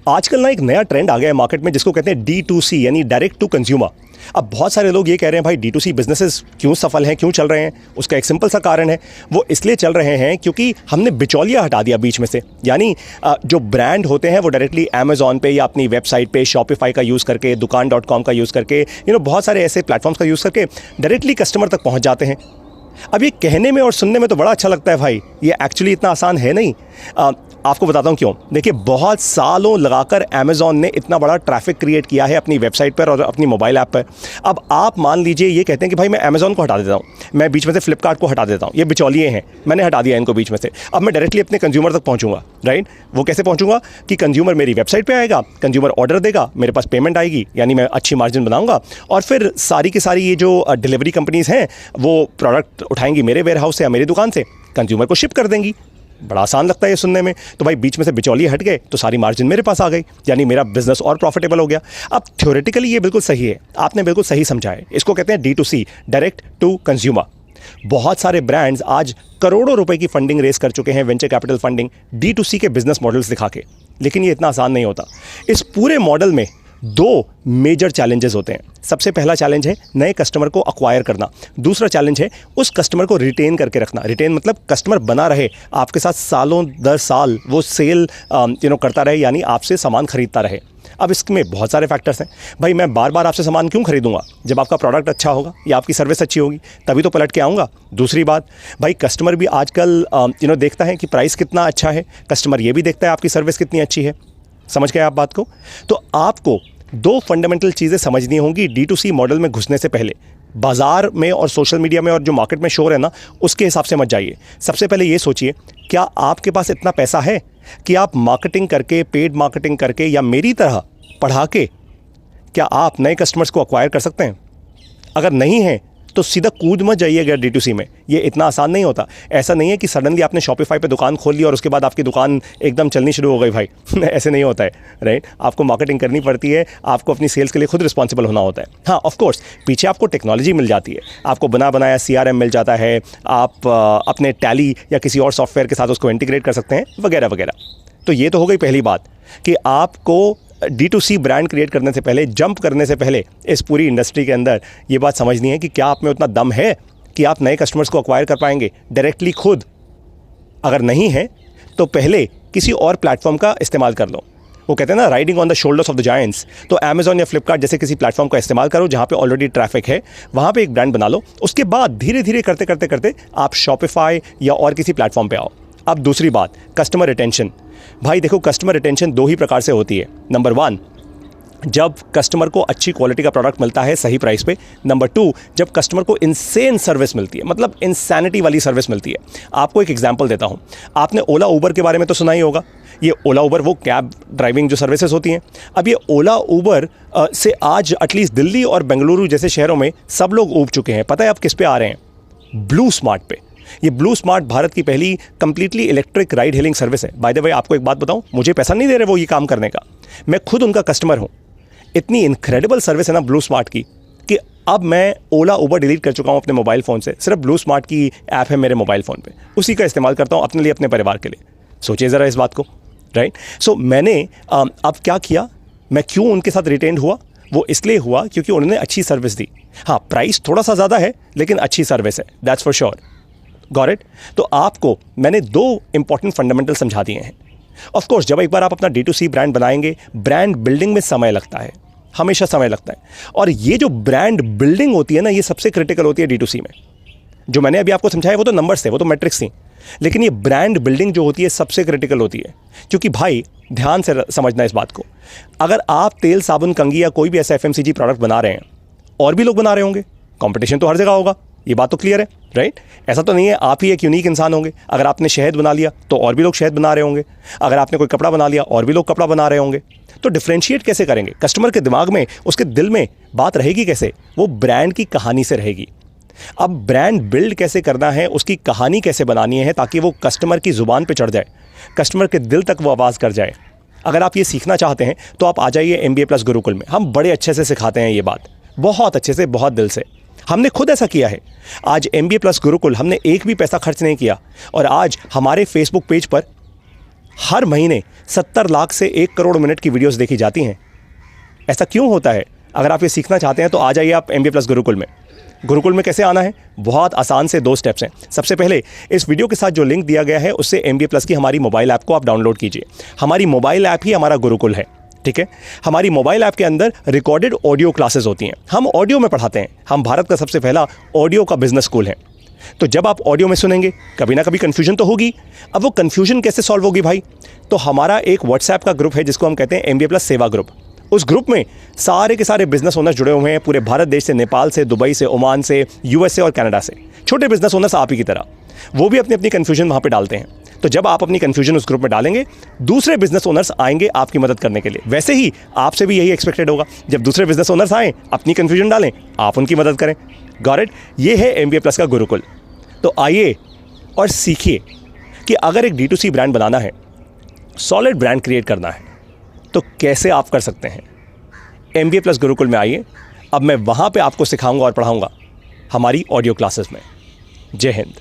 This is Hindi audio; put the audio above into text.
आजकल ना एक नया ट्रेंड आ गया है मार्केट में जिसको कहते हैं D2C यानी डायरेक्ट टू कंज्यूमर। अब बहुत सारे लोग ये कह रहे हैं भाई D2C बिजनेसेस क्यों सफल हैं, क्यों चल रहे हैं। उसका एक सिंपल सा कारण है, वो इसलिए चल रहे हैं क्योंकि हमने बिचौलिया हटा दिया बीच में से। यानी जो ब्रांड होते हैं वो डायरेक्टली अमेजॉन पे या अपनी वेबसाइट पे शॉपिफाई का यूज़ करके, दुकान.com का यूज़ करके, बहुत सारे ऐसे प्लेटफॉर्म्स का यूज़ करके डायरेक्टली कस्टमर तक पहुँच जाते हैं। अब ये कहने में और सुनने में तो बड़ा अच्छा लगता है भाई, ये एक्चुअली इतना आसान है नहीं। आपको बताता हूँ क्यों। देखिए, बहुत सालों लगाकर अमेज़ॉन ने इतना बड़ा ट्रैफिक क्रिएट किया है अपनी वेबसाइट पर और अपनी मोबाइल ऐप पर। अब आप मान लीजिए ये कहते हैं कि भाई मैं अमेज़ॉन को हटा देता हूँ, मैं बीच में से फ्लिपकार्ट को हटा देता हूँ, ये बिचौलिए हैं, मैंने हटा दिया इनको बीच में से। अब मैं डायरेक्टली अपने कंज्यूमर तक पहुँचूंगा, राइट। वो कैसे पहुँचूंगा कि कंज्यूमर मेरी वेबसाइट पर आएगा, कंज्यूमर ऑर्डर देगा, मेरे पास पेमेंट आएगी, यानी मैं अच्छी मार्जिन बनाऊंगा, और फिर सारी की सारी ये जो डिलीवरी कंपनीज़ हैं वो प्रोडक्ट उठाएंगी मेरे वेयर हाउस से या मेरी दुकान से, कंज्यूमर को शिप कर देंगी। बड़ा आसान लगता है ये सुनने में। तो भाई बीच में से बिचौलिए हट गए तो सारी मार्जिन मेरे पास आ गई, यानी मेरा बिजनेस और प्रॉफिटेबल हो गया। अब थ्योरेटिकली ये बिल्कुल सही है, आपने बिल्कुल सही समझा है। इसको कहते हैं D2C, डायरेक्ट टू कंज्यूमर। बहुत सारे ब्रांड्स आज करोड़ों रुपए की फंडिंग रेस कर चुके हैं, वेंचर कैपिटल फंडिंग, D2C के बिजनेस मॉडल्स दिखा के। लेकिन ये इतना आसान नहीं होता। इस पूरे मॉडल में दो मेजर चैलेंजेस होते हैं। सबसे पहला चैलेंज है नए कस्टमर को अक्वायर करना, दूसरा चैलेंज है उस कस्टमर को रिटेन करके रखना। रिटेन मतलब कस्टमर बना रहे, आपके साथ सालों दर साल वो सेल करता रहे, यानी आपसे सामान खरीदता रहे। अब इसमें बहुत सारे फैक्टर्स हैं भाई। मैं बार बार आपसे सामान क्यों खरीदूंगा? जब आपका प्रोडक्ट अच्छा होगा या आपकी सर्विस अच्छी होगी तभी तो पलट के आऊँगा। दूसरी बात भाई, कस्टमर भी आजकल देखता है कि प्राइस कितना अच्छा है, कस्टमर ये भी देखता है आपकी सर्विस कितनी अच्छी है। समझ गए आप बात को? तो आपको दो फंडामेंटल चीज़ें समझनी होंगी D2C मॉडल में घुसने से पहले। बाजार में और सोशल मीडिया में और जो मार्केट में शोर है ना, उसके हिसाब से मत जाइए। सबसे पहले ये सोचिए, क्या आपके पास इतना पैसा है कि आप मार्केटिंग करके, पेड मार्केटिंग करके या मेरी तरह पढ़ा के क्या आप नए कस्टमर्स को अक्वायर कर सकते हैं? अगर नहीं है तो सीधा कूद मत जाइएगा D2C में। ये इतना आसान नहीं होता। ऐसा नहीं है कि सडनली आपने शॉपिफाई पे दुकान खोल ली और उसके बाद आपकी दुकान एकदम चलनी शुरू हो गई भाई। ऐसे नहीं होता है, राइट। आपको मार्केटिंग करनी पड़ती है, आपको अपनी सेल्स के लिए खुद रिस्पॉन्सिबल होना होता है। हाँ, ऑफ कोर्स पीछे आपको टेक्नोलॉजी मिल जाती है, आपको बना बनाया CRM मिल जाता है, आप अपने टैली या किसी और सॉफ्टवेयर के साथ उसको इंटीग्रेट कर सकते हैं, वगैरह वगैरह। तो ये तो हो गई पहली बात कि आपको D2C ब्रांड क्रिएट करने से पहले, जंप करने से पहले इस पूरी इंडस्ट्री के अंदर ये बात समझनी है कि क्या आप में उतना दम है कि आप नए कस्टमर्स को अक्वायर कर पाएंगे डायरेक्टली खुद। अगर नहीं है तो पहले किसी और प्लेटफॉर्म का इस्तेमाल कर लो। वो कहते हैं ना, riding on the shoulders of the giants. तो अमेजॉन या फ्लिपकार्ट जैसे किसी प्लेटफॉर्म का इस्तेमाल करो जहाँ पे ऑलरेडी ट्रैफिक है, वहाँ पे एक ब्रांड बना लो। उसके बाद धीरे धीरे करते करते करते आप शॉपिफाई या और किसी प्लेटफॉर्म पे आओ। अब दूसरी बात, कस्टमर रिटेंशन। भाई देखो, कस्टमर रिटेंशन दो ही प्रकार से होती है। नंबर 1, जब कस्टमर को अच्छी क्वालिटी का प्रोडक्ट मिलता है सही प्राइस पे। नंबर 2, जब कस्टमर को इंसेन सर्विस मिलती है, मतलब इंसैनिटी वाली सर्विस मिलती है। आपको एक एग्जांपल देता हूँ। आपने ओला उबर के बारे में तो सुना ही होगा। ये ओला उबर वो कैब ड्राइविंग जो सर्विसेज होती हैं। अब ये ओला उबर से आज एटलीस्ट दिल्ली और बेंगलुरु जैसे शहरों में सब लोग ऊब चुके हैं। पता है आप किस पे आ रहे हैं? ब्लू स्मार्ट पे। ये ब्लू स्मार्ट भारत की पहली completely electric ride hailing service है। बाय द वे, आपको एक बात बताऊं, मुझे पैसा नहीं दे रहे वो ये काम करने का, मैं खुद उनका कस्टमर हूं। इतनी इनक्रेडिबल सर्विस है ना ब्लू स्मार्ट की कि अब मैं ओला उबर डिलीट कर चुका हूं अपने मोबाइल फ़ोन से। सिर्फ ब्लू स्मार्ट की ऐप है मेरे मोबाइल फ़ोन पे, उसी का इस्तेमाल करता हूं अपने लिए, अपने परिवार के लिए। सोचिए ज़रा इस बात को, राइट। सो मैंने अब क्या किया, मैं क्यों उनके साथ रिटेंड हुआ? वो इसलिए हुआ क्योंकि उन्होंने अच्छी सर्विस दी। हाँ, प्राइस थोड़ा सा ज़्यादा है लेकिन अच्छी सर्विस है, that's for sure. Got it? तो आपको मैंने दो इंपॉर्टेंट फंडामेंटल समझा दिए हैं। ऑफ कोर्स जब एक बार आप अपना D2C ब्रांड बनाएंगे, ब्रांड बिल्डिंग में समय लगता है, हमेशा समय लगता है। और ये जो ब्रांड बिल्डिंग होती है ना, ये सबसे क्रिटिकल होती है D2C में। जो मैंने अभी आपको समझाया वो तो नंबर्स थे, वो तो मैट्रिक्स थी, लेकिन ये ब्रांड बिल्डिंग जो होती है सबसे क्रिटिकल होती है। क्योंकि भाई ध्यान से समझना इस बात को, अगर आप तेल, साबुन, कंघी या कोई भी ऐसा FMCG प्रोडक्ट बना रहे हैं, और भी लोग बना रहे होंगे, कंपटीशन तो हर जगह होगा, ये बात तो क्लियर है, राइट। ऐसा तो नहीं है आप ही एक यूनिक इंसान होंगे। अगर आपने शहद बना लिया तो और भी लोग शहद बना रहे होंगे, अगर आपने कोई कपड़ा बना लिया और भी लोग कपड़ा बना रहे होंगे। तो डिफ्रेंशिएट कैसे करेंगे? कस्टमर के दिमाग में, उसके दिल में बात रहेगी कैसे? वो ब्रांड की कहानी से रहेगी। अब ब्रांड बिल्ड कैसे करना है, उसकी कहानी कैसे बनानी है ताकि वो कस्टमर की ज़ुबान पे चढ़ जाए, कस्टमर के दिल तक वो आवाज़ कर जाए। अगर आप ये सीखना चाहते हैं तो आप आ जाइए MBA प्लस गुरुकुल में। हम बड़े अच्छे से सिखाते हैं ये बात, बहुत अच्छे से, बहुत दिल से। हमने खुद ऐसा किया है। आज MBA प्लस गुरुकुल हमने एक भी पैसा खर्च नहीं किया, और आज हमारे फेसबुक पेज पर हर महीने 70 लाख से 1 करोड़ मिनट की वीडियोस देखी जाती हैं। ऐसा क्यों होता है? अगर आप ये सीखना चाहते हैं तो आ जाइए आप MBA प्लस गुरुकुल में। गुरुकुल में कैसे आना है? बहुत आसान से 2 स्टेप्स हैं। सबसे पहले इस वीडियो के साथ जो लिंक दिया गया है उससे MBA प्लस की हमारी मोबाइल ऐप को आप डाउनलोड कीजिए। हमारी मोबाइल ऐप ही हमारा गुरुकुल है, ठीक है। हमारी मोबाइल ऐप के अंदर रिकॉर्डेड ऑडियो क्लासेस होती हैं। हम ऑडियो में पढ़ाते हैं। हम भारत का सबसे पहला ऑडियो का बिजनेस स्कूल है। तो जब आप ऑडियो में सुनेंगे कभी ना कभी कन्फ्यूजन तो होगी। अब वो कन्फ्यूजन कैसे सॉल्व होगी भाई? तो हमारा एक व्हाट्सएप का ग्रुप है जिसको हम कहते हैं MBA प्लस सेवा ग्रुप। उस ग्रुप में सारे के सारे बिजनेस ओनर्स जुड़े हुए हैं, पूरे भारत देश से, नेपाल से, दुबई से, ओमान से, USA और कनाडा से। छोटे बिजनेस ओनर्स आप ही की तरह, वो भी अपनी अपनी कन्फ्यूजन वहाँ पे डालते हैं। तो जब आप अपनी कन्फ्यूजन उस ग्रुप में डालेंगे, दूसरे बिजनेस ओनर्स आएंगे आपकी मदद करने के लिए। वैसे ही आपसे भी यही एक्सपेक्टेड होगा, जब दूसरे बिजनेस ओनर्स आएँ, अपनी कन्फ्यूजन डालें, आप उनकी मदद करें। Got it? ये है MBA प्लस का गुरुकुल। तो आइए और सीखिए कि अगर एक D2C ब्रांड बनाना है, सॉलिड ब्रांड क्रिएट करना है, तो कैसे आप कर सकते हैं। MBA प्लस गुरुकुल में आइए। अब मैं वहाँ पे आपको सिखाऊंगा और पढ़ाऊंगा हमारी ऑडियो क्लासेस में। जय हिंद।